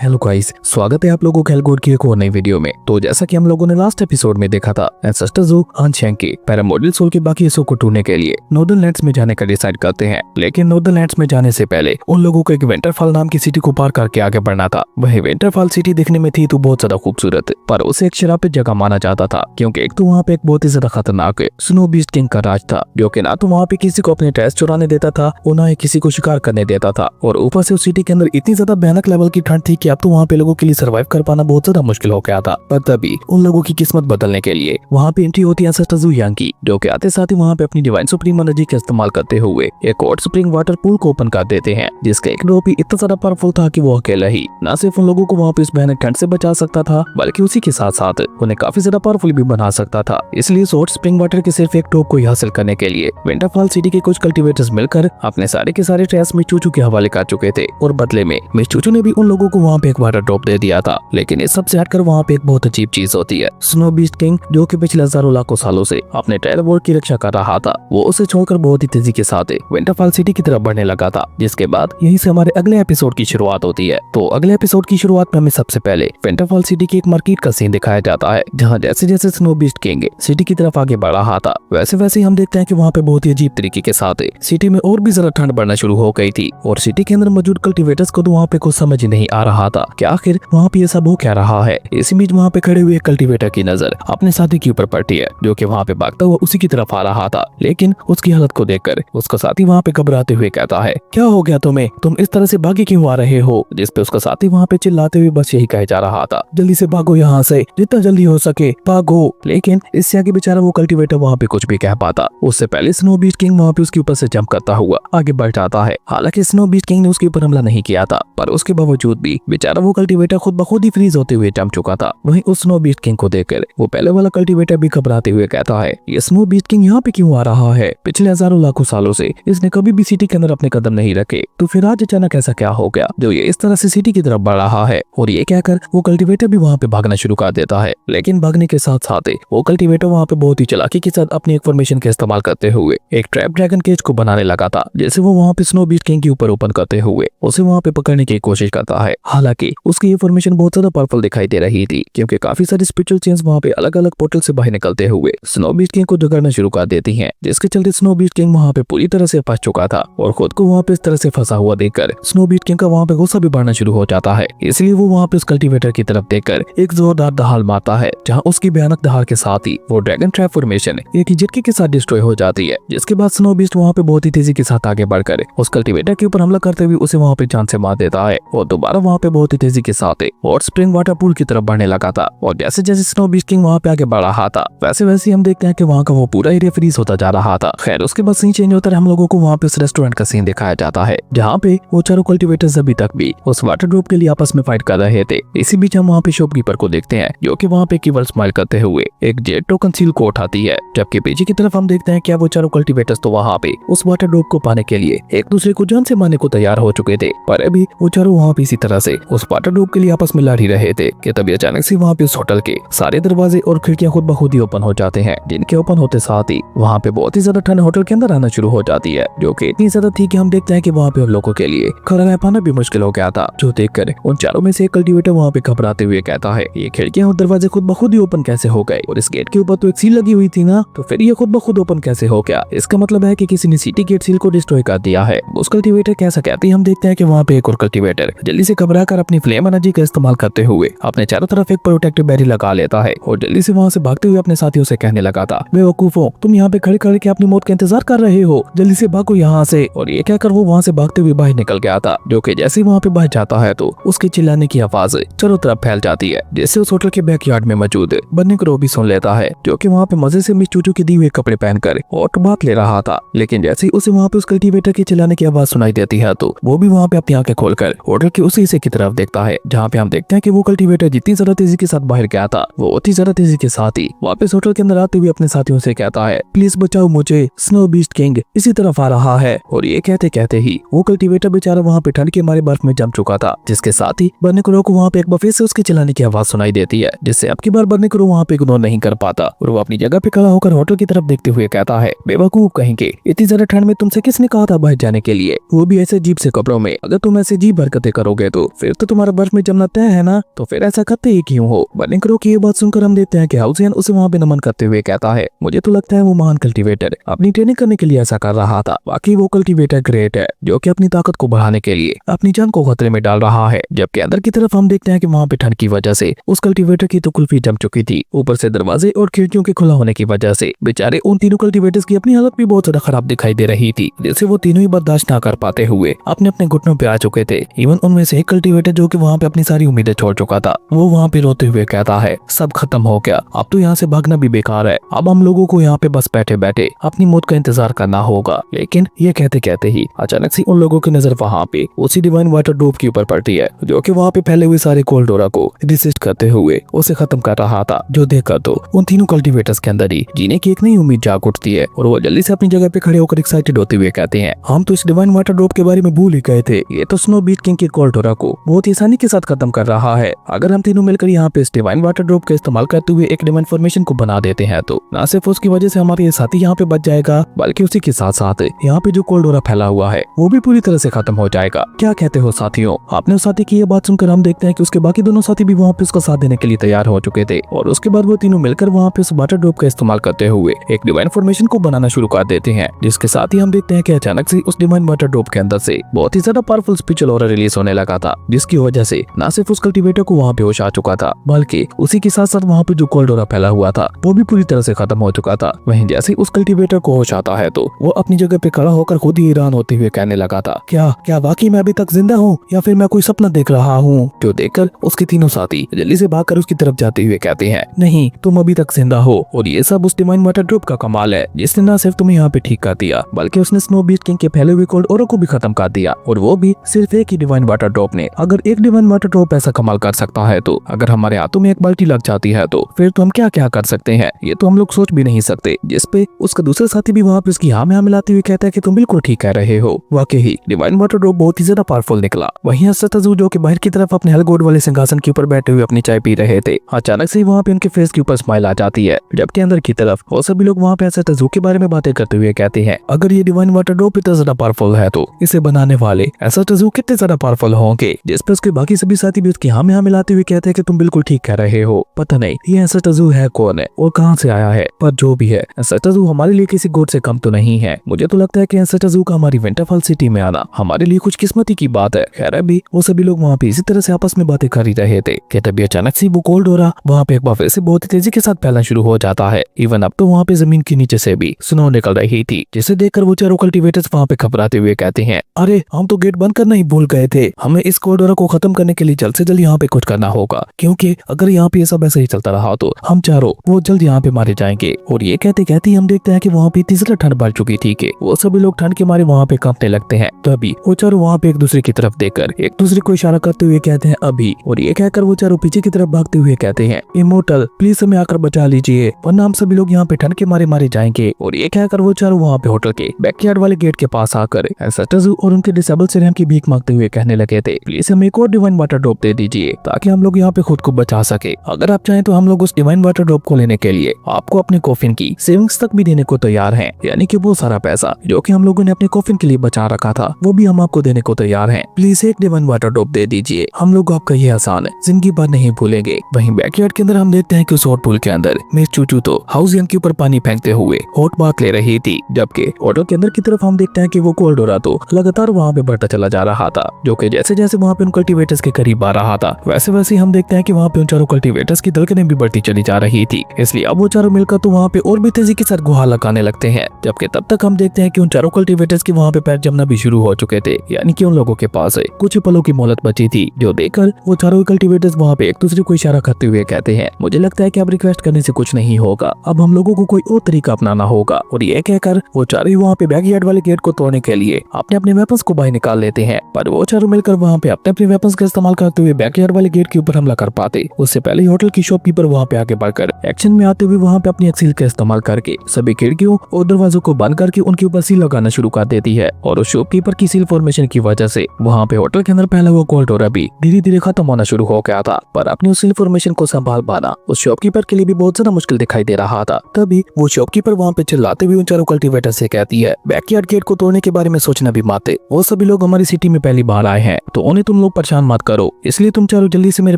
Hello guys, स्वागत है आप लोगों का हेलगोड की एक और नई वीडियो में। तो जैसा कि हम लोगों ने लास्ट एपिसोड में देखा था, एंसेस्टर ज़ू हान चैंग के पैरामॉडल सोल के बाकी हिस्सों को ढूंढने के लिए नॉर्दर्न लैंड्स में जाने का डिसाइड करते हैं। लेकिन नॉर्दर्न लैंड्स में जाने से पहले उन लोगों को एक विंटरफॉल नाम की सिटी को पार करके आगे बढ़ना था। वही विंटरफॉल सिटी दिखने में थी तो बहुत ज्यादा खूबसूरत, पर उसे एक शराबित जगह माना जाता था, क्योंकि एक तो वहाँ पे एक बहुत ही ज्यादा खतरनाक स्नो बीस्ट किंग का राज था, जो कि ना तो वहाँ पे किसी को अपने टेस्ट चुराने देता था और ना ही किसी को शिकार करने देता था। और ऊपर से उस सिटी के अंदर इतनी ज्यादा भयानक लेवल की ठंड थी कि अब तो वहाँ पे लोगों के लिए सर्वाइव कर पाना बहुत ज्यादा मुश्किल हो गया था। पर तभी उन लोगों की किस्मत बदलने के लिए वहाँ पे एंट्री होती है एंसेस्टर ज़ू यांग की, जो कि आते साथ ही वहाँ पे अपनी डिवाइन सुप्रीम एनर्जी का इस्तेमाल करते हुए एक हॉट स्प्रिंग वाटर पूल को ओपन कर देते हैं, जिसका एक ड्रॉप ही इतना ज्यादा पावरफुल था कि वो अकेला ही न सिर्फ उन लोगों को वहाँ पे इस भयानक ठंड से बचा सकता था, बल्कि उसी के साथ साथ उन्हें काफी ज्यादा पावरफुल भी बना सकता था। इसलिए इस हॉट स्प्रिंग वाटर के सिर्फ एक ड्रॉप को हासिल करने के लिए विंटरफॉल सिटी के कुछ कल्टिवेटर्स मिलकर अपने सारे के सारे ट्रेस मिस चूचू के हवाले कर चुके थे, और बदले में मिस चूचू ने भी उन लोगों को वहाँ पे एक वाटर ड्रॉप दे दिया था। लेकिन इस सबसे हटकर वहाँ पे एक बहुत अजीब चीज होती है। स्नो बीस्ट किंग, जो कि पिछले हजारों लाखों सालों से अपने ट्रायल वर्ल्ड की रक्षा कर रहा था, वो उसे छोड़कर बहुत ही तेजी के साथ विंटरफॉल सिटी की तरफ बढ़ने लगा था। जिसके बाद यहीं से हमारे अगले एपिसोड की शुरुआत होती है। तो अगले एपिसोड की शुरुआत में हमें सबसे पहले विंटरफॉल सिटी की एक मार्केट का सीन दिखाया जाता है, जहाँ जैसे जैसे स्नो बीस्ट किंग सिटी की तरफ आगे बढ़ रहा था, वैसे वैसे हम देखते हैं कि वहाँ पे बहुत ही अजीब तरीके के साथ सिटी में और भी ज्यादा ठंड बढ़ना शुरू हो गई थी। और सिटी के अंदर मौजूद कल्टिवेटर्स को तो वहाँ पे कुछ समझ ही नहीं आ रहा था कि आखिर वहाँ पे ये सब हो क्या रहा है। इसी बीच वहाँ पे खड़े हुए कल्टिवेटर की नजर अपने साथी के ऊपर पड़ती है, जो कि वहाँ पे भागता हुआ उसी की तरफ आ रहा था। लेकिन उसकी हालत को देखकर उसका साथी वहाँ पे घबराते हुए कहता है, क्या हो गया तुम्हें, तुम इस तरह से भागे क्यों आ रहे हो। जिस पे उसका साथी वहाँ पे चिल्लाते हुए बस यही कहे जा रहा था, जल्दी से भागो यहाँ से, जितना जल्दी हो सके भागो। लेकिन इससे आगे बेचारा वो कल्टिवेटर वहाँ पे कुछ भी कह पाता, उससे पहले स्नो बीस्ट किंग वहाँ पे उसके ऊपर से जंप करता हुआ आगे बढ़ जाता है। हालांकि स्नो बीस्ट किंग ने उसके ऊपर हमला नहीं किया था, पर उसके बावजूद भी बेचारा वो कल्टिवेटर खुद ब खुद ही फ्रीज होते हुए जम चुका था। वहीं उस स्नो बीस्ट किंग को देखकर वो पहले वाला कल्टिवेटर भी घबराते हुए कहता है, ये स्नो बीस्ट किंग यहाँ पे क्यों आ रहा है, पिछले हजारों लाखों सालों से इसने कभी भी सिटी के अंदर अपने कदम नहीं रखे, तो फिर आज अचानक ऐसा क्या हो गया जो ये इस तरह से सिटी की तरफ बढ़ रहा है। और ये कहकर वो कल्टिवेटर भी वहाँ पे भागना शुरू कर देता है। लेकिन भागने के साथ साथ वो कल्टिवेटर वहाँ पे बहुत ही चालाकी के साथ अपनी एक फॉर्मेशन का इस्तेमाल करते हुए एक ट्रैप ड्रैगन केज को बनाने लगा था, जैसे वो वहाँ पे स्नो बीस्ट किंग के ऊपर ओपन करते हुए उसे वहाँ पे पकड़ने की कोशिश करता है। हालांकि उसकी ये फॉर्मेशन बहुत ज्यादा पावरफुल दिखाई दे रही थी, क्योंकि काफी सारी स्पिरिचुअल चेन्स वहाँ पे अलग अलग पोर्टल से बाहर निकलते हुए स्नो बीस्ट किंग को जगाना शुरू कर देती हैं, जिसके चलते स्नो बीस्ट किंग वहाँ पे पूरी तरह से फंस चुका था। और खुद को वहाँ पे इस तरह से फंसा हुआ देखकर स्नो बीस्ट किंग का वहाँ पे गुस्सा भी बढ़ना शुरू हो जाता है। इसलिए वो वहाँ पे उस कल्टिवेटर की तरफ देखकर एक जोरदार दहाड़ मारता है, जहाँ उसकी भयानक दहाड़ के साथ ही वो ड्रैगन ट्रैप फॉर्मेशन एक ही झटके के साथ डिस्ट्रॉय हो जाती है। जिसके बाद स्नो बीस्ट वहाँ पे बहुत ही तेजी के साथ आगे बढ़कर उस कल्टिवेटर के ऊपर हमला करते हुए उसे वहाँ पे जान से मार देता है, और दोबारा वहाँ पे बहुत ही तेजी के साथ हॉट स्प्रिंग वाटर पूल की तरफ बढ़ने लगा था। और जैसे जैसे स्नो बीस्ट किंग वहाँ पे आगे बढ़ रहा था, वैसे वैसे हम देखते हैं कि वहाँ का वो पूरा एरिया फ्रीज होता जा रहा था। खैर उसके बाद सीन चेंज होता है, हम लोगों को वहाँ पे उस रेस्टोरेंट का सीन दिखाया जाता है, जहाँ पे वो चारों कल्टिवेटर्स अभी तक भी उस वाटर ड्रॉप के लिए आपस में फाइट कर रहे थे। इसी बीच हम वहाँ पे शॉपकीपर को देखते हैं, जो कि वहाँ पे केवल स्माइल करते हुए एक जेट टोकन सील को उठाती है। जबकि पीछे की तरफ हम देखते हैं क्या वो चारों कल्टिवेटर्स तो वहाँ पे उस वाटर ड्रॉप को पाने के लिए एक दूसरे को जान से मारने को तैयार हो चुके थे, पर अभी वो चारों वहाँ पे इसी तरह से उस वाटर ड्रॉप के लिए आपस में लड़ ही रहे थे कि तभी अचानक से वहाँ पे उस होटल के सारे दरवाजे और खिड़कियां खुद ब खुद ही ओपन हो जाते हैं, जिनके ओपन होते साथ ही वहाँ पे बहुत ही ज्यादा ठंड होटल के अंदर आना शुरू हो जाती है, जो कि इतनी ज्यादा थी कि हम देखते हैं कि वहाँ पे उन लोगों के लिए खाना रह पाना भी मुश्किल हो गया था। जो देखकर उन चारों में से एक कल्टिवेटर वहाँ पे घबराते हुए कहता है, ये खिड़कियां और दरवाजे खुद ब खुद ही ओपन कैसे हो गए, और इस गेट के ऊपर तो एक सील लगी हुई थी ना, तो फिर ये खुद ब खुद ओपन कैसे हो गया। इसका मतलब है कि किसी ने सिटी गेट सील को डिस्ट्रॉय कर दिया है। उस कल्टिवेटर कैसा कहते ही हम देखते हैं कि वहाँ पे एक और कल्टिवेटर जल्दी से घबरा कर अपनी फ्लेम एनर्जी का इस्तेमाल करते हुए अपने चारों तरफ एक प्रोटेक्टिव बैरियर लगा लेता है, और जल्दी से वहाँ से भागते हुए अपने साथियों से कहने लगा था, बेवकूफों, तुम यहाँ पे खड़े खड़े के अपनी मौत का इंतजार कर रहे हो, जल्दी से भागो यहाँ से। और ये कहकर वो वहाँ से भागते हुए बाहर निकल गया था, जो कि जैसे ही वहाँ पे बाहर जाता है तो उसके चिल्लाने की आवाज चारों तरफ फैल जाती है, जिससे उस होटल के बैकयार्ड में मौजूद बन्नी को भी सुन लेता है, जो कि वहाँ पे मजे से मिस चूचू के दिए हुए कपड़े पहनकर और बात ले रहा था। लेकिन जैसे ही उसे वहाँ पे उस कल्टिवेटर के चिल्लाने की आवाज सुनाई देती है, तो वो भी वहाँ पे अपनी आंखें खोलकर होटल के उसी हिस्से की तरफ देखता है, जहाँ पे हम देखते हैं कि वो कल्टिवेटर जितनी ज्यादा तेजी के साथ बाहर गया था, वो उतनी ज्यादा तेजी के साथ ही वापस होटल के अंदर आते हुए अपने साथियों से कहता है, प्लीज बचाओ मुझे, स्नो बीस्ट किंग इसी तरफ आ रहा है। और ये कहते कहते ही वो कल्टिवेटर बेचारा वहाँ पे ठंड के मारे बर्फ में जम चुका था, जिसके साथ ही बर्नी क्रो को वहाँ पे एक बार फिर से उसके चिल्लाने की आवाज सुनाई देती है, जिससे अब की बार बर्नी क्रो वहाँ पे इग्नोर नहीं कर पाता, और वो अपनी जगह पे खड़ा होकर होटल की तरफ देखते हुए कहता है, बेवकूफ कहेंगे, इतनी ज्यादा ठंड में तुमसे किसने कहा था बाहर जाने के लिए, वो भी ऐसे अजीब से कपड़ों में। अगर तुम ऐसे अजीब हरकतें करोगे तो फिर फिर तो तुम्हारा बर्फ में जमना तय है ना, तो फिर ऐसा करते ही क्यों हो। बर्निंग क्रो की ये बात सुनकर हम देखते हैं कि हाउसियन उसे वहाँ पे नमन करते हुए कहता है, मुझे तो लगता है वो महान कल्टीवेटर अपनी ट्रेनिंग करने के लिए ऐसा कर रहा था। बाकी वो कल्टीवेटर ग्रेट है जो कि अपनी ताकत को बढ़ाने के लिए अपनी जान को खतरे में डाल रहा है। जबकि अंदर की तरफ हम देखते हैं कि वहाँ पे ठंड की वजह से उस कल्टीवेटर की तो कुल्फी जम चुकी थी, ऊपर से दरवाजे और खिड़कियों के खुला होने की वजह से बेचारे उन तीनों कल्टीवेटर्स की अपनी हालत भी बहुत ज्यादा खराब दिखाई दे रही थी, जिसे वो तीनों ही बर्दाश्त ना कर पाते हुए अपने अपने घुटनों पे आ चुके थे। इवन उनमें से एक कल्टीवेटर जो कि वहाँ पे अपनी सारी उम्मीदें छोड़ चुका था, वो वहाँ पे रोते हुए कहता है, सब खत्म हो गया, अब तो यहाँ से भागना भी बेकार है, अब हम लोगों को यहाँ पे बस बैठे बैठे अपनी मौत का इंतजार करना होगा। लेकिन ये कहते कहते ही अचानक से उन लोगों की नजर वहाँ पे उसी डिवाइन वाटर ड्रॉप के ऊपर पड़ती है, जो कि वहाँ पे फैले हुए सारे कोल्डोरा को रिसिस्ट करते हुए उसे खत्म कर रहा था। जो देखकर तो उन तीनों कल्टीवेटर्स के अंदर ही जीने की एक नई उम्मीद जाग उठती है और वो जल्दी से अपनी जगह पे खड़े होकर एक्साइटेड होते हुए कहते हैं, हम तो इस डिवाइन वाटर ड्रॉप के बारे में भूल ही गए थे, ये तो स्नो बीट किंग के कोल्डोरा को बहुत ही आसानी के साथ खत्म कर रहा है। अगर हम तीनों मिलकर यहाँ पे इस डिवाइन वाटर ड्रॉप का इस्तेमाल करते हुए एक डिवाइन फॉर्मेशन को बना देते हैं तो न सिर्फ उसकी वजह से हमारे ये साथी यहाँ पे बच जाएगा, बल्कि उसी के साथ साथ यहाँ पे जो कोल्डोरा फैला हुआ है वो भी पूरी तरह से खत्म हो जाएगा। क्या कहते हो साथियों? आपने उस साथी की ये बात सुनकर हम देखते हैं कि उसके बाकी दोनों साथी भी वहाँ पे उसका साथ देने के लिए तैयार हो चुके थे और उसके बाद वो तीनों मिलकर वहाँ पे उस वाटर ड्रॉप का इस्तेमाल करते हुए एक डिवाइन फॉर्मेशन को बनाना शुरू कर देते हैं, जिसके साथ ही हम देखते हैं कि अचानक से उस डिवाइन वाटर ड्रॉप के अंदर से बहुत ही ज्यादा पावरफुल स्पिरिचुअल ऑरा रिलीज होने लगा था, जिसकी वजह से न सिर्फ उस कल्टीवेटर को वहाँ पे होश आ चुका था, बल्कि उसी के साथ साथ वहाँ पे जो कोल्डोरा फैला हुआ था वो भी पूरी तरह से खत्म हो चुका था। वहीं जैसे उस कल्टीवेटर को होश आता है तो वो अपनी जगह पे खड़ा होकर खुद ही हैरान होते हुए कहने लगा था, क्या वाकई मैं अभी तक जिंदा हूँ या फिर मैं कोई सपना देख रहा हूँ? जो देखकर उसके तीनों साथी जल्दी से भागकर उसकी तरफ जाते हुए कहते हैं, नहीं, तुम अभी तक जिंदा हो और ये सब उस डिवाइन वाटर ड्रॉप का कमाल है, जिसने न सिर्फ तुम्हें यहाँ पे ठीक कर दिया बल्कि उसने स्नो बीट किंग के फैले हुए कोल्डोरा को भी खत्म कर दिया, और वो भी सिर्फ एक ही डिवाइन वाटर ड्रॉप ने। अगर एक डिवाइन वाटर ड्रॉप ऐसा कमाल कर सकता है तो अगर हमारे हाथों में एक बाल्टी लग जाती है तो फिर तो हम क्या क्या कर सकते हैं, ये तो हम लोग सोच भी नहीं सकते। जिसपे उसका दूसरा साथी भी वहाँ पे उसकी हाँ में हाँ मिलाते हुए कहता है कि तुम बिल्कुल ठीक कह रहे हो, वाकई डिवाइन वाटर ड्रॉप बहुत ही ज्यादा पावरफुल निकला। वहीं असतजू जो कि बाहर की तरफ अपने हेलगोड वाले सिंहासन के ऊपर बैठे हुए अपनी चाय पी रहे थे, अचानक से वहाँ पे उनके फेस के ऊपर स्माइल आ जाती है, जबकि अंदर की तरफ वो सभी लोग वहाँ पे असतजू के बारे में बातें करते हुए कहते हैं, अगर ये डिवाइन वाटर ड्रॉप इतना ज्यादा पावरफुल है तो इसे बनाने वाले असतजू कितने ज्यादा पावरफुल होंगे। जिसपे उसके बाकी सभी साथी भी उसकी हाँ में हाँ मिलाते हुए कहते हैं कि तुम बिल्कुल ठीक कह रहे हो, पता नहीं ये असतजू है कौन है और कहाँ से आया है, पर जो भी है असतजू हमारे लिए किसी गोड से कम तो नहीं है। मुझे तो लगता है कि असतजू का हमारी विंटरफॉल सिटी में आना हमारे लिए कुछ किस्मती की बात है। खैर अभी वो सभी लोग वहाँ पे इसी तरह से आपस में बातें कर ही रहे थे कि तभी अचानक से वो कोल्डोरा वहाँ पे एक बार फिर से बहुत ही तेजी के साथ फैलना शुरू हो जाता है। इवन अब तो वहाँ पे जमीन के नीचे से भी स्नो निकल रही थी, जिसे देखकर वो चारों कल्टीवेटर्स वहाँ पे घबराते हुए कहते हैं, अरे हम तो गेट बंद करना ही भूल गए थे, हमें इस कोल्डोरा को खत्म करने के लिए जल्द से जल्द यहाँ पे कुछ करना होगा, क्योंकि अगर यहाँ पे ये सब ऐसे ही चलता रहा तो हम चारों वो जल्द यहाँ पे मारे जाएंगे। और ये कहते कहते हम देखते हैं कि वहाँ पे तीसरा ठंड बढ़ चुकी थी कि वो सभी लोग ठंड के मारे वहाँ पे कांपने लगते हैं। तभी वो चारों वहाँ पे एक दूसरे की तरफ देखकर एक दूसरे को इशारा करते हुए कहते हैं अभी, और ये कहकर वो चारों पीछे की तरफ भागते हुए कहते हैं, इमोर्टल प्लीज हमें आकर बचा लीजिए वरना हम सभी लोग यहाँ पे ठंड के मारे मारे जाएंगे। और ये कहकर वो चारों वहाँ पे होटल के बैकयार्ड वाले गेट के पास आकर एंसेस्टर्स और उनके डिसेबल से रहम की भीख मांगते हुए कहने लगे थे, प्लीज हमें एक और डिवाइन वाटर ड्रॉप दे दीजिए ताकि हम लोग यहाँ पे खुद को बचा सके। अगर आप चाहें तो हम लोग उस डिवाइन वाटर ड्रॉप को लेने के लिए आपको अपने कॉफिन की सेविंग्स तक भी देने को तैयार हैं, यानी कि वो सारा पैसा जो कि हम लोगों ने अपने कॉफिन के लिए बचा रखा था वो भी हम आपको देने को तैयार हैं। प्लीज एक डिवाइन वाटर ड्रॉप दे दीजिए, हम लोग आपका ये आसान जिंदगी भर नहीं भूलेंगे। वहीं बैकयार्ड के अंदर हम देखते हैं कि उस हॉट पूल के अंदर मिस चूचू तो हाउसियन के ऊपर पानी फेंकते हुए हॉट बात ले रही थी, जबकि ऑटो के अंदर की तरफ हम देखते हैं कि वो कोल्डोरा तो लगातार वहाँ पे बढ़ता चला जा रहा था, जो कि जैसे जैसे वहाँ पे उन कल्टीवेटर्स के करीब आ रहा था वैसे वैसे हम देखते हैं कि वहाँ पे उन चारों कल्टीवेटर्स की धड़कनें भी बढ़ती चली जा रही थी। इसलिए अब वो चारों मिलकर तो वहाँ पे और भी तेजी के साथ गुहार लगाने लगते हैं, जबकि तब तक हम देखते हैं कि उन चारों कल्टीवेटर्स के वहाँ पे पैर जमना भी शुरू हो चुके थे, यानी कि उन लोगों के पास कुछ पलों की मोहलत बची थी। जो देखकर वो चारों कल्टीवेटर्स वहाँ पे एक दूसरे को इशारा करते हुए कहते हैं, मुझे लगता है कि अब रिक्वेस्ट करने से कुछ नहीं होगा, अब हम लोगों को कोई और तरीका अपनाना होगा। और ये कहकर वो चारों वहाँ पे बैकयार्ड वाले गेट को तोड़ने के लिए अपने अपने वेपन्स को बाहर निकाल लेते हैं, पर वो चारों मिलकर वहाँ पे अपने अपने वेपन्स का इस्तेमाल करते हुए बैकयार्ड वाले गेट के ऊपर हमला कर पाते। उससे पहले होटल की शॉपकीपर वहाँ पे आगे बढ़कर एक्शन में आते हुए वहाँ पे अपनी एक सील का इस्तेमाल करके सभी खिड़कियों और दरवाजों को बंद करके उनके ऊपर सील लगाना शुरू कर देती है। और उस शॉपकीपर की सील फॉर्मेशन की वजह से वहाँ पे होटल के अंदर फैला हुआ कोल्डोरा भी धीरे धीरे खत्म होना शुरू हो गया था, पर अपनी उस सील फॉर्मेशन को संभाल पाना उस शॉपकीपर के लिए भी बहुत ज्यादा मुश्किल दिखाई दे रहा था। तभी वो शॉपकीपर वहाँ पे चिल्लाते हुए उन चारों कल्टीवेटर से कहती है, बैकयार्ड गेट को तोड़ने के बारे में सोचना भी माते, वो सभी लोग हमारी सिटी में पहली बार आए हैं तो उन्हें तुम तुम लोग परेशान मत करो, इसलिए तुम चारों जल्दी से मेरे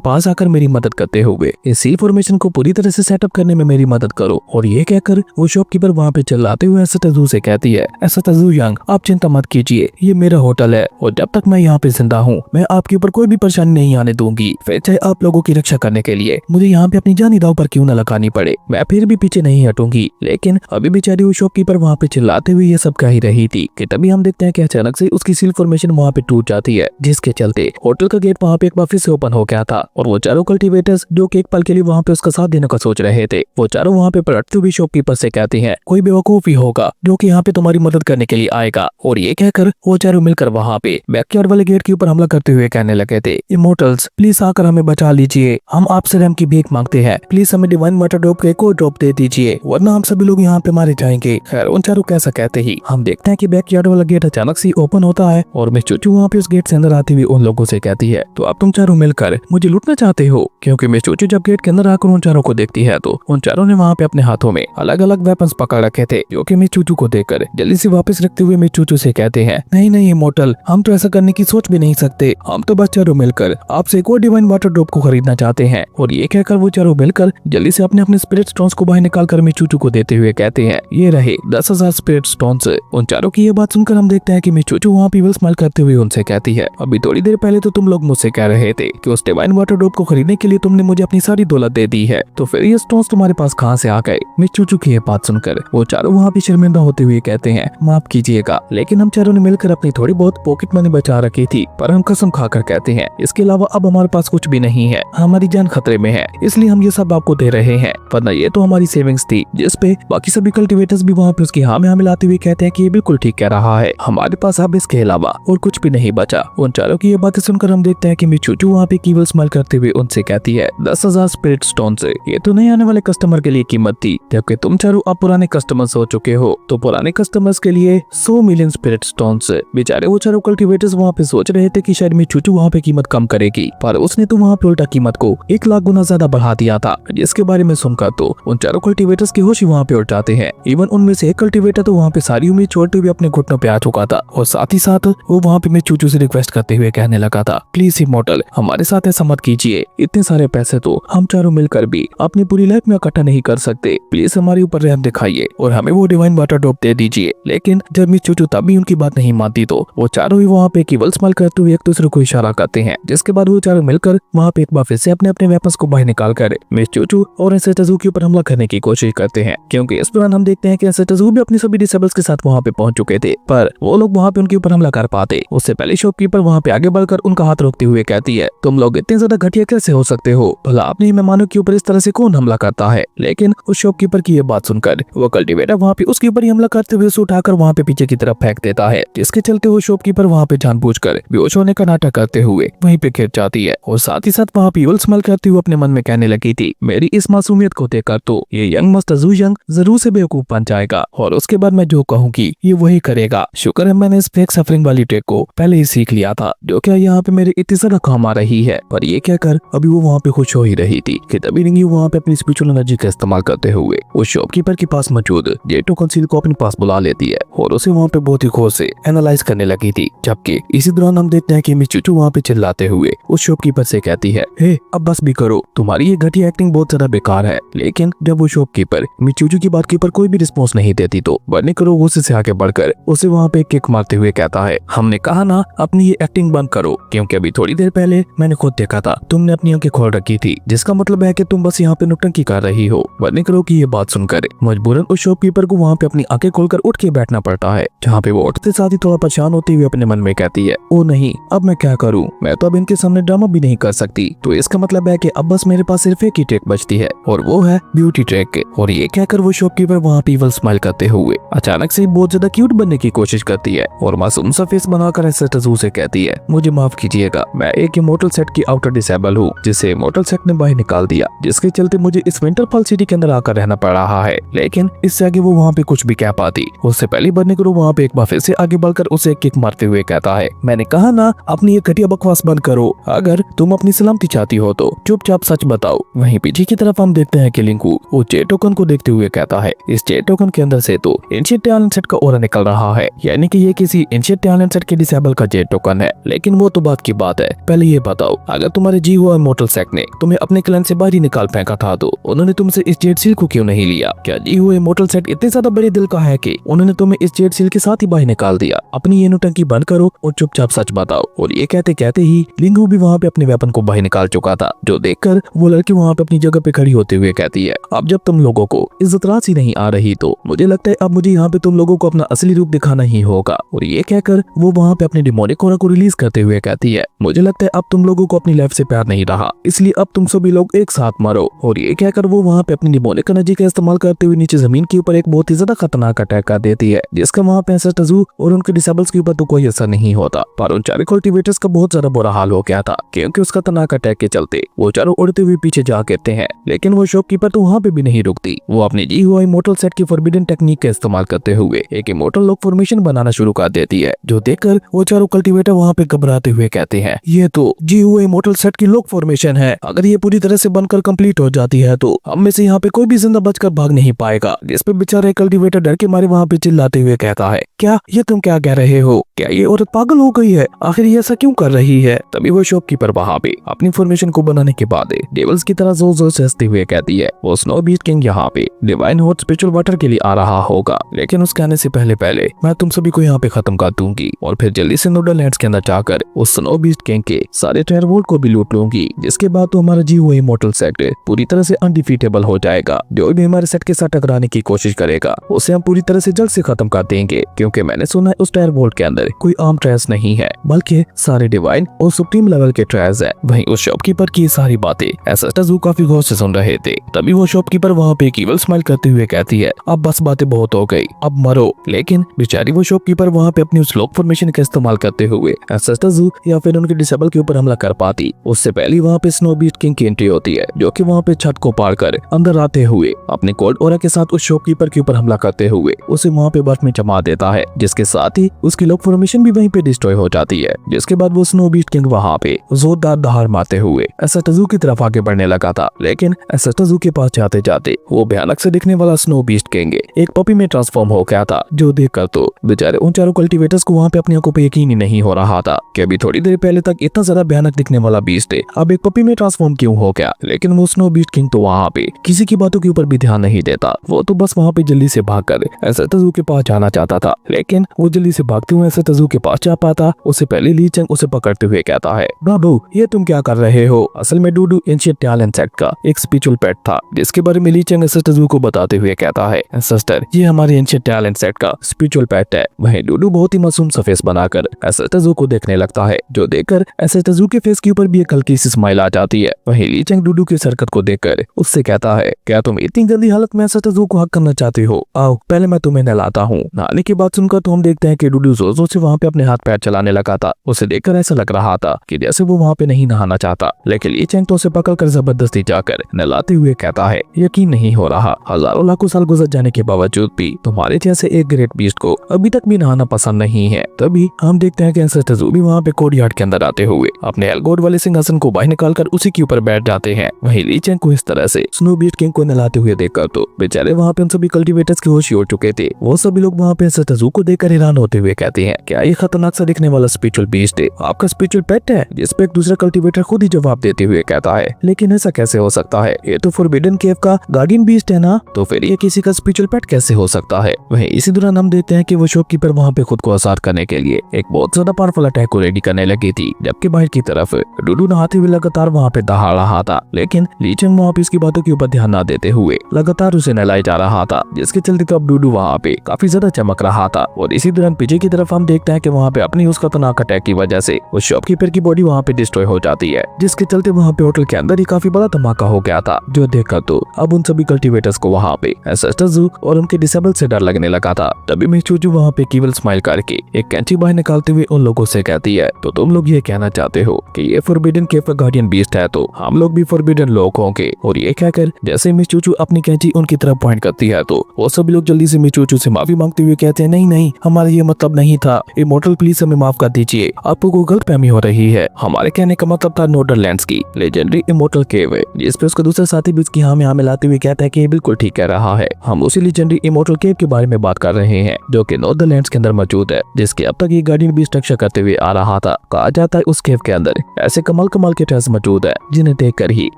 पास आकर मेरी मदद करते हुए इस सी फॉर्मेशन को पूरी तरह से सेटअप करने में मेरी मदद करो। और ये कहकर वो शॉपकीपर वहाँ पे चिल्लाते हुए ऐसा तजू से कहती है, ऐसा तजू यंग, आप चिंता मत कीजिए, ये मेरा होटल है और जब तक मैं यहाँ पे जिंदा हूँ मैं आपके ऊपर कोई भी परेशानी नहीं आने दूंगी। फिर चाहे आप लोगों की रक्षा करने के लिए मुझे यहाँ पे अपनी जानी दांव पर क्यों न लगानी पड़े, मैं फिर भी पीछे नहीं हटूंगी। लेकिन अभी बेचारी वो शॉपकीपर वहाँ पे चिल्लाते हुए ये सब कह ही रही थी कि तभी हम देखते हैं कि अचानक से उसकी सील फॉर्मेशन वहाँ पे टूट जाती है, जिसके चलते होटल का गेट वहाँ पे एक बार फिर से ओपन हो गया था और वो चारों कल्टीवेटर्स जो कि एक पल के लिए वहाँ पे उसका साथ देने का सोच रहे थे, वो चारों वहाँ पे पलटते हुए शॉपकीपर से कहते हैं, कोई बेवकूफ ही होगा जो कि यहाँ पे तुम्हारी मदद करने के लिए आएगा। और ये कहकर वो चारों मिलकर वहाँ पे बैकयार्ड वाले गेट के ऊपर हमला करते हुए कहने लगे थे, इमोर्टल्स प्लीज आकर हमें बचा लीजिए, हम आपसे रैम की भीख मांगते हैं, प्लीज हमें डिवाइन वाटर ड्रॉप के एक और ड्रॉप दे दीजिए वरना हम सभी लोग यहाँ पे मारे जाएंगे। खैर उन चारों कैसा कहते ही हम देखते हैं कि बैकयार्ड वाला गेट अचानक से ओपन होता है और मिस चूचू वहाँ पे उस गेट से अंदर आती हुई उन लोगों से कहती है, तो आप तुम चारों मिलकर मुझे लूटना चाहते हो? क्योंकि मिस चूचू जब गेट के अंदर आकर उन चारों को देखती है तो उन चारों ने वहाँ पे अपने हाथों में अलग अलग वेपन्स पकड़ रखे थे, जो कि मिस चूचू को देखकर जल्दी से वापस रखते हुए मिस चूचू से कहते हैं, नहीं नहीं इमोर्टल, हम तो ऐसा करने की सोच भी नहीं सकते, हम तो बस चारों मिलकर आपसे एक और डिवाइन वाटर ड्रॉप को खरीदना चाहते हैं। और ये कहकर वो चारों मिलकर जल्दी से अपने अपने स्पिरिट स्टोन्स को बाहर निकाल कर मिस चूचू को देते हुए कहते हैं, ये रहे 10,000 स्पिरिट स्टोन्स। उन चारों की ये बात सुनकर हम देखते हैं कि मिस चूचू वहाँ पीवल स्माइल करते हुए उनसे कहती है, अभी थोड़ी देर पहले तो तुम लोग मुझसे कह रहे थे कि उस डिवाइन वाटर ड्रॉप को खरीदने के लिए तुमने मुझे अपनी सारी दौलत दे दी है, तो फिर ये स्टोन्स तुम्हारे पास कहाँ से आ गए? मिस चूचू की ये बात सुनकर वो चारों वहाँ पे शर्मिंदा होते हुए कहते हैं, माफ कीजिएगा, लेकिन हम चारों ने मिलकर अपनी थोड़ी बहुत पॉकेट मनी बचा रखी थी, पर हम कसम खाकर कहते हैं इसके अलावा अब हमारे पास कुछ भी नहीं है, हमारी जान खतरे में है, इसलिए हम ये सब आपको दे रहे हैं, वरना ये तो हमारी सेविंग्स थी। जिस पे बाकी सभी कल्टीवेटर्स भी वहाँ पे उसकी हाँ में हाँ मिलाते हुए कहते हैं कि ये बिल्कुल ठीक कह रहा है, हमारे पास अब इसके अलावा और कुछ भी नहीं बचा। उन चारों की ये बातें सुनकर हम देखते हैं कि मिस चूचू वहाँ पे कीवल स्माइल करते हुए उनसे कहती है, 10,000 स्पिरिट स्टोन से ये तो नए आने वाले कस्टमर के लिए कीमत थी, जबकि तुम चारों अब पुराने कस्टमर्स हो चुके हो, तो पुराने कस्टमर्स के लिए 100 मिलियन स्पिरिट स्टोन्स। बेचारे वो चारों कल्टीवेटर्स वहाँ पे सोच रहे थे कि शायद मिस चूचू वहाँ पे कीमत कम करेगी, पर उसने तो वहाँ पे उल्टा कीमत को 1 लाख गुना ज्यादा बढ़ा दिया था, जिसके बारे में सुनकर तो उन चारों कल्टीवेटर्स की होश वहाँ पे उड़ जाते हैं। इवन उनमें से एक कल्टीवेटर तो वहाँ पे सारी उम्मीद छोड़ते हुए अपने घुटनों पे आ चुका था और साथ ही साथ वो वहाँ पे मिस चूचू से रिक्वेस्ट करते हुए कहने लगा था, प्लीज इमोर्टल हमारे साथ ऐसा मत कीजिए, इतने सारे पैसे तो हम चारों मिलकर भी अपनी पूरी लाइफ में इकट्ठा नहीं कर सकते, प्लीज हमारे ऊपर रहम दिखाइए और हमें वो डिवाइन वाटर ड्रॉप दे दीजिए। लेकिन जब मिस चूचू तब भी उनकी बात नहीं मानती तो वो चारों ही वहाँ पे केवल स्माइल करते हुए एक दूसरे को इशारा करते हैं, जिसके बाद वो चारों मिलकर वहाँ पे एक बार फिर से अपने अपने वेपन्स को बाहर निकाल कर मिस चूचू और एसएचजू के ऊपर हमला करने की कोशिश करते हैं। क्योंकि इस दौरान हम देखते हैं कि एसएचजू भी अपनी सभी डिसेबल्स के साथ वहाँ पे पहुंच चुके थे, पर वो लोग वहाँ पे उनके ऊपर हमला कर पाते उससे पहले शॉपकीपर वहाँ पे आगे बढ़कर उनका हाथ रोकते हुए कहती है, तुम लोग इतने ज्यादा घटिया कैसे हो सकते हो, भला अपने मेहमानों के ऊपर इस तरह से कौन हमला करता है? लेकिन उस शॉपकीपर की ये बात सुनकर वो कल्टीवेटर वहाँ पे उसके ऊपर हमला करते हुए उसे उठाकर वहाँ पे पीछे की तरफ फेंक देता है, जिसके चलते वो शॉपकीपर वहाँ पे जानबूझकर बेहोश होने का नाटक करते हुए वहीं पे गिर जाती है और साथ ही साथ वहाँ पे स्माइल करते हुए अपने मन में कहने लगी थी, मेरी इस मासूमियत को देखकर तो ये यंग मस्त तजू यंग जरूर से बेवकूफ बन जाएगा और उसके बाद मैं जो कहूंगी ये वही करेगा। शुक्र है मैंने इस फेक सफरिंग वाली ट्रिक को पहले ही सीख लिया था, जो क्या यहाँ पे मेरे इतनी ज्यादा काम आ रही है। पर ये कहकर अभी वो वहाँ पे खुश हो ही रही थी कि तभी रिंगी वहाँ पे अपनी स्पिरिचुअल एनर्जी का इस्तेमाल करते हुए उस शॉपकीपर के पास मौजूद जेट टोकन सील को अपने पास बुला लेती है और उसे वहाँ पे बहुत ही खोज से एनालाइज करने लगी थी। जबकि इसी दौरान हम देखते हैं कि मिस चूचू वहाँ पे चिल्लाते हुए उस शॉपकीपर से कहती है, हे अब बस भी करो, तुम्हारी ये घटिया एक्टिंग बहुत ज्यादा बेकार है। लेकिन जब वो शॉपकीपर मिस चूचू की बात के ऊपर कोई भी रिस्पॉन्स नहीं देती तो बर्नी करो गुस्से से आगे बढ़कर उसे वहाँ पे किक मारते हुए कहता है, हमने कहा ना अपनी ये एक्टिंग बंद करो, क्योंकि अभी थोड़ी देर पहले मैंने खुद देखा था तुमने अपनी आंखें खोल रखी थी, जिसका मतलब है कि तुम बस यहाँ पे नौटंकी कर रही हो। बर्नी करो की ये बात सुनकर मजबूरन उस शॉपकीपर को वहाँ पे अपनी आंखें खोलकर उठ के बैठना पड़ता है, जहाँ पे वो उठते साथ ही थोड़ा परेशान होते हुए अपने मन में कहती है, ओ नहीं अब मैं क्या करूँ, मैं तो अब इनके सामने ड्रामा भी नहीं कर सकती, तो इसका मतलब है कि अब बस मेरे पास सिर्फ एक ही ट्रिक बचती है और वो है ब्यूटी ट्रिक। और ये कहकर वो शॉपकीपर वहाँ पे स्माइल करते हुए अचानक से बहुत ज्यादा क्यूट बनने की कोशिश करती है और मासूम सा फेस बनाकर ऐसे तजू से कहती है, मुझे माफ कीजिएगा, मैं एक इमोर्टल सेट की आउटर डिसेबल हूँ जिसे इमोर्टल सेट ने बाहर निकाल दिया, जिसके चलते मुझे इस विंटरफॉल सिटी के अंदर आकर रहना पड़ रहा है। लेकिन इससे आगे वो वहाँ पे कुछ भी कह पाती उससे पहले बर्नी करो वहाँ पे एक बार फिर से आगे बढ़कर उसे किक मारते हुए कहता है, मैंने कहा ना अपनी ये घटिया बकवास बंद करो, अगर तुम अपनी सलामती चाहती हो तो चुपचाप सच बताओ। वहीं पीछे की तरफ हम देखते हैं कि लिंकू वो जेट टोकन को देखते हुए कहता है, इस जेट टोकन के अंदर से तो एंशिएंट टैलेंट सेट का ऑरा निकल रहा है, यानी कि ये किसी एंशिएंट टैलेंट सेट के डिसेबल का जेट टोकन है। लेकिन वो तो बात की बात है, पहले ये बताओ, अगर तुम्हारे जी हुआ इमोर्टल सेक्ट ने तुम्हें अपने क्लैन से बाहर ही निकाल फेंका था तो उन्होंने तुमसे इस जेड सील को क्यों नहीं लिया? क्या जी हुआ इमोर्टल सेक्ट इतने ज्यादा बड़े दिल का है कि उन्होंने तुम्हें इस जेड सील के साथ ही बाहर निकाल दिया? अपनी ये नौटंकी बंद करो और चुपचाप सच बताओ। और ये कहते कहते ही लिंगू भी वहाँ पे अपने वेपन को बाहर निकाल चुका था, जो देखकर वो लड़की वहाँ पे अपनी जगह पे खड़ी होते हुए कहती है, अब जब तुम लोगों को इज्जत रास ही नहीं आ रही तो मुझे लगता है अब मुझे यहाँ पे तुम लोगों को अपना असली रूप दिखाना ही होगा। और ये कहकर वो वहाँ पे अपने डिमोनिक ऑरा को रिलीज करते हुए कहती है, मुझे लगता है अब तुम लोगों को अपनी लाइफ से प्यार नहीं रहा, इसलिए अब तुम सभी लोग एक साथ मरो। और ये कहकर वो वहाँ पे अपनी डिमोनिक एनर्जी का इस्तेमाल करते हुए नीचे जमीन के ऊपर एक बहुत ही ज्यादा खतरनाक अटैक कर देती है, जिसका वहाँ पे टजू और उनके डिसेबल्स के ऊपर तो कोई असर नहीं होता, पर उन चारों कल्टिवेटर्स का बहुत ज्यादा बुरा हाल हो गया था, क्योंकि उस खतरनाक अटैक के चलते वो चारों उड़ते हुए पीछे जा गिरते हैं। लेकिन वो शॉपकीपर तो वहाँ पे भी नहीं रुकती, वो अपने जी हुआ इमोर्टल सेट की फॉरबिडन टेक्निक का इस्तेमाल करते हुए एक इमोर्टल लॉक फॉर्मेशन बनाना शुरू कर देती है, जो देखकर वो चारों कल्टिवेटर वहाँ पे घबराते हुए कहते हैं, ये तो जी हुआ इमोर्टल सेट की लॉक फॉर्मेशन है, अगर ये पूरी तरह से बनकर कंप्लीट हो जाती है तो हम में से यहाँ पे कोई भी जिंदा बचकर भाग नहीं पाएगा। जिस पे बेचारा कल्टिवेटर डर के मारे वहाँ पे चिल्लाते हुए कहता है, क्या ये तुम क्या कह रहे हो? क्या ये औरत पागल हो गई है? आखिर ये ऐसा क्यों कर रही है? तभी वो शॉपकीपर वहाँ पे अपनी फॉर्मेशन को बनाने के बाद डेविल्स की तरह जोर जोर से हंसते हुए कहती है, वो स्नो बीस्ट किंग यहाँ पे डिवाइन हॉट स्पिरिचुअल वाटर के लिए आ रहा होगा, लेकिन उसके आने से पहले पहले मैं तुम सभी को यहाँ पे खत्म कर दूंगी और फिर जल्दी से नोडल लैंड्स के अंदर जाकर उस स्नो बीस्ट किंग के सारे टायरवोल्ट को भी लूट लूंगी, जिसके बाद तो हमारा जी हुआ इमोर्टल सेट पूरी तरह से अनडिफीटेबल हो जाएगा। जो भी हमारे सेट के साथ टकराने की कोशिश करेगा उसे हम पूरी तरह से जल्द से खत्म कर देंगे, क्योंकि मैंने सुना है उस टायरवोल्ट के अंदर कोई आम ट्रायल्स नहीं है, बल्कि सारे डिवाइन और सुप्रीम लेवल के ट्रायल्स है। वहीं उस शॉपकीपर की सारी बातें एसएसटजू काफी गौर से सुन रहे थे। तभी वो शॉपकीपर वहाँ पे ईवल स्माइल करते हुए कहती है, अब बस बातें बहुत हो गई, अब मरो। लेकिन बेचारी वो शॉपकीपर वहाँ पे अपनी उस लॉक फॉर्मेशन का इस्तेमाल करते हुए एसएसटजू या फिर उनके डिसेबल के ऊपर हमला कर पाती। उससे पहले वहाँ पे स्नो बीस्ट किंग की एंट्री होती है, जो कि वहाँ पे छत को पार कर अंदर आते हुए अपने कोल्ड ऑरा के साथ उस शॉपकीपर के ऊपर हमला करते हुए उसे वहाँ पे बर्फ में जमा देता है, जिसके साथ ही उसकी लॉक फॉर्मेशन भी वहीं पे डिस्ट्रॉय हो जाती है। जिसके बाद वो स्नो बीस्ट किंग वहाँ पे जोरदार दहाड़ मारते हुए एसएसटजू की तरफ आगे बढ़ने लगा था, लेकिन एसएसटजू के पास जाते जाते वो भयानक से दिखने वाला स्नो बीस्ट किंग एक पपी में ट्रांसफॉर्म हो गया था, जो देखकर तो बेचारे उन चारों कल्टिवेटर्स को वहाँ पे अपनी आंखों पे यकीन ही नहीं हो रहा था कि अभी थोड़ी देर पहले तक इतना ज्यादा भयानक दिखने वाला बीस्ट अब एक पपी में ट्रांसफॉर्म क्यों हो गया। लेकिन वो स्नो बीस्ट किंग तो वहाँ पे किसी की बातों के ऊपर भी ध्यान नहीं देता, वो तो बस वहाँ पे जल्दी से भागकर एसएसटजू के पास जाना चाहता था। लेकिन वो जल्दी से भागते हुए एसएसटजू के पास जा पाता उससे पहले ली चंग उसे पकड़ते हुए कहता है, बाबू ये तुम क्या कर रहे हो? असल में डूडू एंशिएंट टैलेंट सेट का एक स्पिरिचुअल पेट था, जिसके बारे में ली चंग एसएसटजू को बताते हुए कहता है, सिस्टर ये हमारे एंशिएंट टैलेंट सेट का स्पिरिचुअल पेट है। वहीं डूडू बहुत ही मासूम सा फेस बनाकर एसएसटजू को देखने लगता है, जो देखकर एसएसटजू के फेस के ऊपर भी एक हल्की सी स्माइल आ जाती है। वहीं ली चंग डूडू की हरकत को देखकर उससे कहता है, क्या तुम इतनी जल्दी हालत में एसएसटजू को हक करना चाहते हो? आओ पहले मैं तुम्हें नहलाता हूँ। नहाने की बात सुनकर तो हम देखते हैं कि डूडू जोर जोर से वहाँ पे अपने हाथ पैर चलाने लगा था। उसे देखकर ऐसा लग रहा था कि जैसे वो वहाँ पे नहीं नहाना चाहता, लेकिन ली चंग तो उसे पकड़कर जबरदस्ती जाकर नहलाते हुए कहता है, यकीन नहीं हो रहा, हजारों लाखों साल गुजर जाने के बावजूद भी तुम्हारे जैसे एक ग्रेट बीस्ट को अभी तक भी नहाना पसंद नहीं है। तभी हम देखते हैं कि एसएसटजू भी वहाँ पे कोर्टयार्ड के अंदर आते हुए अपने एल्गोड वाले सिंहासन को बाहर निकालकर उसी के ऊपर बैठ जाते हैं। वहीं ली चंग को इस तरह से स्नो बीस्ट किंग को नहलाते हुए देखकर तो बेचारे वहाँ पे उन सभी कल्टिवेटर्स के होश ही उड़ चुके थे। वो सभी लोग वहाँ पे एसएसटजू को देखकर हैरान होते हुए कहते हैं, क्या ये खतरनाक सा दिखने वाला स्पिरिचुअल बीस्ट आपका स्पिरिचुअल पेट है? जिस पे एक दूसरा कल्टिवेटर खुद ही जवाब देते हुए कहता है, लेकिन ऐसा कैसे हो सकता है? ये तो फॉरबिडन केव का गार्डियन बीस्ट है ना, तो फिर ये किसी का स्पिरिचुअल पेट कैसे हो सकता है? वहीं इसी दौरान हम देखते हैं कि वो शॉपकीपर वहाँ पे खुद को आजाद करने के लिए एक बहुत ज्यादा पावरफुल अटैक को रेडी करने लगी थी, जबकि बाहर की तरफ डूडू नहाते हुए लगातार वहाँ पे दहाड़ रहा था। लेकिन ली चंग वहाँ पे इसकी बातों के ऊपर ध्यान न देते हुए लगातार उसे नहलाया जा रहा था, जिसके चलते तो अब डूडू वहाँ पे काफी ज्यादा चमक रहा था। और इसी दौरान पीछे की तरफ हम देखते हैं कि वहाँ पे अपनी उस खतरनाक अटैक की वजह से उस शॉपकीपर की बॉडी वहाँ पे डिस्ट्रॉय हो जाती है, जिसके चलते वहाँ पे होटल के अंदर ही काफी बड़ा धमाका हो गया था, जो देखकर तो अब उन सभी कल्टिवेटर्स को वहाँ पे एसएसटजू और उनके डिसेबल से डर लगने लगा था। तभी मिस चूचू वहाँ पे ईवल स्माइल करके एक कैंची बाहर निकालते हुए उन लोगों से कहती है, तो तुम लोग ये कहना चाहते हो कि ये फॉरबिडन केव का गार्डियन बीस्ट है, तो हम लोग भी फॉरबिडन लोग होंगे? और ये कहकर जैसे मिस चूचू अपनी कैंची उनकी तरफ पॉइंट करती है तो वो सभी लोग जल्दी से मिस चूचू से माफी मांगते हुए कहते हैं, नहीं नहीं, हमारा ये मतलब नहीं था, इमोर्टल प्लीज हमें माफ कर दीजिए, आपको कोई गलतफहमी हो रही है। हमारे कहने का मतलब था नोडरलैंड्स की लेजेंडरी इमोर्टल केव, जिस पे उसका दूसरा साथी भी उसकी हाँ में हाँ मिलाते हुए कहता है कि ये बिल्कुल ठीक कह रहा है, हम उसी लेजेंडरी इमोर्टल केव के बारे में बात कर रहे हैं जो कि नोडरलैंड्स के अंदर मौजूद है, जिसके अब तक ये गार्डियन भी स्ट्रक्चर करते हुए आ रहा रहा था। कहा जाता है उस केव के अंदर ऐसे कमाल कमाल के ट्रेस मौजूद है जिन्हें देखकर ही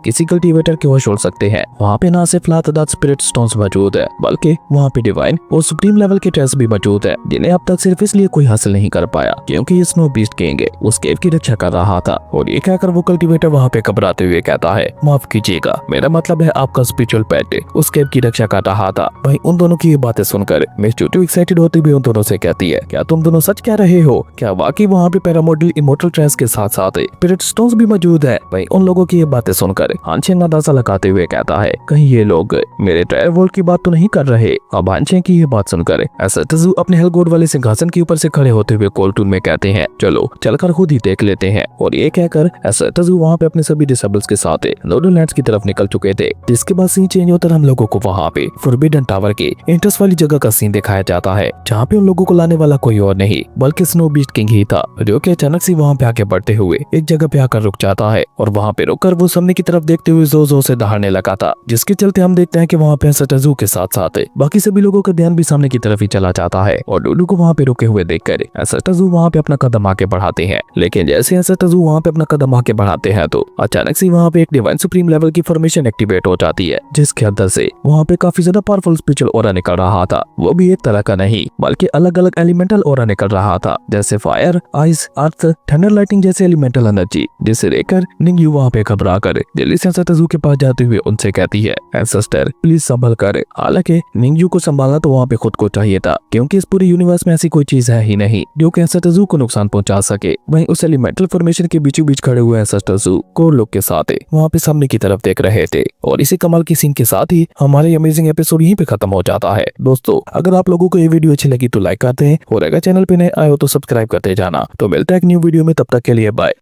किसी कल्टीवेटर के होश उड़ सकते हैं। वहाँ पे ना सिर्फ लातादाद स्पिरिट स्टोन्स मौजूद है बल्कि वहाँ पे डिवाइन और सुप्रीम लेवल के ट्रेस भी मौजूद है जिन्हें अब तक सिर्फ इसलिए कोई हासिल नहीं कर पाया क्योंकि ये स्नो बीस्ट किंग उस केव की रक्षा कर रहा था। और ये कहकर वो कल्टीवेटर वहाँ पे घबराते हुए कहता है, माफ कीजिएगा, मेरा मतलब है आपका स्पिरिचुअल पेट उस केव की रक्षा कर रहा था। भाई उन दोनों की ये बातें सुनकर मिस चूचू एक्साइटेड होती हुई उन दोनों से कहती है, क्या तुम दोनों सच कह रहे हो? क्या वाकई वहाँ पे पैरामोडल इमोर्टल ट्रेस के साथ साथ स्पिरिट स्टोन्स भी मौजूद है? भाई उन लोगों की ये बातें सुनकर हानचेंग अंदाजा लगाते हुए कहता है, कहीं ये लोग मेरे ट्रायल वर्ल्ड की बात तो नहीं कर रहे? अब हानचेंग की ये बात सुनकर एसएसटू अपने हेलगोड वाले सिंहासन के ऊपर से खड़े होते हुए कोल्टून में कहते हैं, चलो चलकर खुद ही देख लेते हैं। और ये कहकर एसएसटू वहाँ पे अपने सभी डिसेबल्स के साथ नोर्दर्न लैंड्स की तरफ निकल चुके थे। जिसके बाद सीन चेंज होकर हम लोगों को वहाँ पे फॉरबिडन टावर के एंट्रेंस वाली जगह का सीन दिखाया जाता है जहाँ पे उन लोगों को लाने वाला कोई और नहीं बल्कि स्नो बीस्ट किंग ही था, जो कि अचानक से वहाँ पे आगे बढ़ते हुए एक जगह पे आकर रुक जाता है और वहाँ पे रुककर वो सामने की तरफ देखते हुए जोर जोर से दहाड़ने लगा था। जिसके चलते हम देखते हैं कि वहाँ पे एसएसटू के साथ साथ बाकी सभी लोगों का ध्यान भी सामने की तरफ ही चला जाता है और डूडू को वहाँ पे रुके हुए देखकर एसएसटू वहाँ पे अपना कदम आगे बढ़ाते हैं। लेकिन जैसे एसएसटू वहाँ पे अपना कदम आगे बढ़ाते हैं तो अचानक से वहाँ पे एक डिवाइन सुप्रीम लेवल की फॉर्मेशन एक्टिवेट हो जाती है जिसके अंदर से वहाँ पे काफी ज्यादा पावरफुल स्पिरिचुअल ऑरा निकल रहा था। वो भी एक तरह का नहीं बल्कि अलग अलग एलिमेंटल ऑरा निकल रहा था, जैसे फायर, आइस, अर्थ, थंडर, लाइटिंग जैसे एलिमेंटल एनर्जी। जिसे देखकर निंगयू वहाँ पे घबरा कर जल्दी से एसएसटू के पास जाते हुए उनसे कहती है, एंसेस्टर प्लीज संभल कर। हालांकि निंगयू को संभालना तो वहाँ पे खुद को चाहिए था क्योंकि इस पूरे यूनिवर्स में ऐसी कोई चीज है ही नहीं जो कि एंसेस्टर को नुकसान पहुंचा सके। वहीं उस एलिमेंटल फॉर्मेशन के बीचों बीच खड़े हुए एंसेस्टर कोर लोग के साथ वहाँ पे सामने की तरफ देख रहे थे। और इसी कमाल की सीन के साथ ही हमारे अमेजिंग एपिसोड यहीं पे खत्म हो जाता है। दोस्तों अगर आप लोगों को ये वीडियो अच्छी लगी तो लाइक करते हैं और अगर चैनल पे नए आए हो तो सब्सक्राइब करते जाना। तो मिलता है एक न्यू वीडियो में, तब तक के लिए बाय।